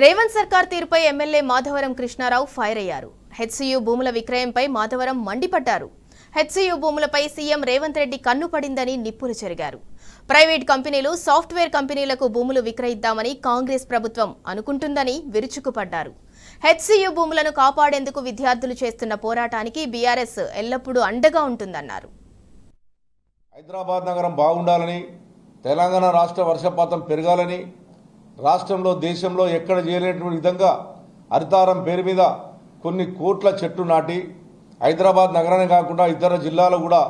రేవంత్ సర్కార్ తీరుపై MLA Madhavaram Krishnarao fire అయ్యారు. హెచ్సియు భూముల విక్రయంపై మాధవరం మండిపడ్డారు. హెచ్సియు భూములపై సీఎం రేవంత్ రెడ్డి కన్ను పడిందని నిప్పులు చెరిగారు. ప్రైవేట్ కంపెనీలు, సాఫ్ట్వేర్ కంపెనీలకు భూములు విక్రయిద్దామని కాంగ్రెస్ ప్రభుత్వం అనుకుంటుందని విరుచుకుపడ్డారు. హెచ్సియు భూములను కాపాడేందుకు విద్యార్థులు చేస్తున్న పోరాటానికి బీఆర్ఎస్ ఎల్లప్పుడూ అండగా ఉంటుందన్నారు. హైదరాబాద్ నగరం బాగుండాలని, తెలంగాణ రాష్ట్ర వర్షపాతం పెరగాలని, రాష్ట్రంలో దేశంలో ఎక్కడ చేయలేనటువంటి విధంగా హరితారం పేరు మీద కొన్ని కోట్ల చెట్లు నాటి హైదరాబాద్ నగరాన్ని కాకుండా ఇతర జిల్లాలో కూడా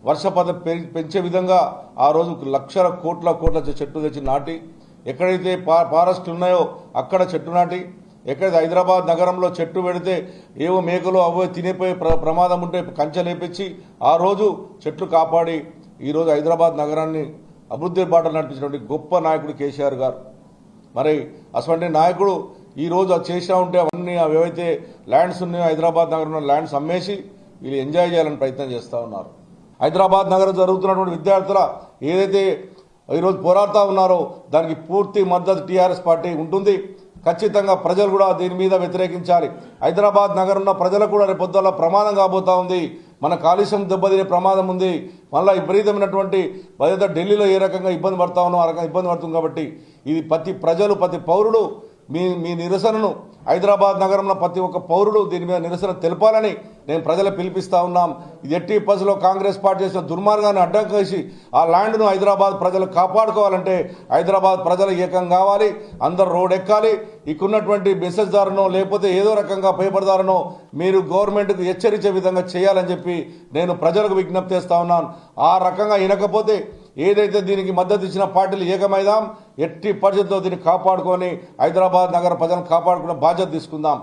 వర్షపాతం పెంచే విధంగా ఆ రోజు లక్షల కోట్ల చెట్లు తెచ్చి నాటి, ఎక్కడైతే ఫారెస్ట్లు ఉన్నాయో అక్కడ చెట్టు నాటి, ఎక్కడైతే హైదరాబాద్ నగరంలో చెట్టు పెడితే ఏవో మేకలు అవో తినేపోయే ప్రమాదం ఉంటే కంచెలేపించి ఆ రోజు చెట్లు కాపాడి ఈరోజు హైదరాబాద్ నగరాన్ని అభివృద్ధి బాటలు నడిపించినటువంటి గొప్ప నాయకుడు కేసీఆర్ గారు. మరి అటువంటి నాయకుడు ఈరోజు అది చేసినా ఉంటే అవన్నీ ఏవైతే ల్యాండ్స్ ఉన్నాయో హైదరాబాద్ నగరంలో ల్యాండ్స్ అమ్మేసి వీళ్ళు ఎంజాయ్ చేయాలని ప్రయత్నం చేస్తూ ఉన్నారు. హైదరాబాద్ నగరం జరుగుతున్నటువంటి విద్యార్థుల ఏదైతే ఈరోజు పోరాడుతూ ఉన్నారో దానికి పూర్తి మద్దతు టీఆర్ఎస్ పార్టీ ఉంటుంది. ఖచ్చితంగా ప్రజలు కూడా దీని మీద వ్యతిరేకించాలి. హైదరాబాద్ నగరంలో ప్రజలకు కూడా రేపు పొద్దున్న ప్రమాదం కాబోతా ఉంది. మన కాలుష్యం దెబ్బతినే ప్రమాదం ఉంది. మళ్ళీ విపరీతమైనటువంటి భద్రత ఢిల్లీలో ఏ రకంగా ఇబ్బంది పడతా ఉన్నాం ఆ రకంగా ఇబ్బంది పడుతుంది. కాబట్టి ఇది ప్రతి పౌరుడు మీ నిరసనను హైదరాబాద్ నగరంలో ప్రతి ఒక్క పౌరుడు దీని మీద నిరసన తెలపాలని నేను ప్రజలకు పిలిపిస్తా ఉన్నాం. ఇది ఎట్టి పరిస్థితుల్లో కాంగ్రెస్ పార్టీ చేసిన దుర్మార్గాన్ని అడ్డం చేసి ఆ ల్యాండ్ను హైదరాబాద్ ప్రజలు కాపాడుకోవాలంటే హైదరాబాద్ ప్రజలు ఏకం కావాలి, అందరు రోడ్ ఎక్కాలి. ఇక్కడున్నటువంటి మెసేజ్దారునో లేకపోతే ఏదో రకంగా పేపర్దారునో మీరు గవర్నమెంట్కు హెచ్చరించే విధంగా చేయాలని చెప్పి నేను ప్రజలకు విజ్ఞప్తి చేస్తా ఉన్నాను. ఆ రకంగా వినకపోతే ఏదైతే దీనికి మద్దతు ఇచ్చిన పార్టీలు ఏకమైదాం, ఎట్టి పరిస్థితుల్లో దీన్ని కాపాడుకొని హైదరాబాద్ నగర ప్రజలను కాపాడుకునే బాధ్యత తీసుకుందాం.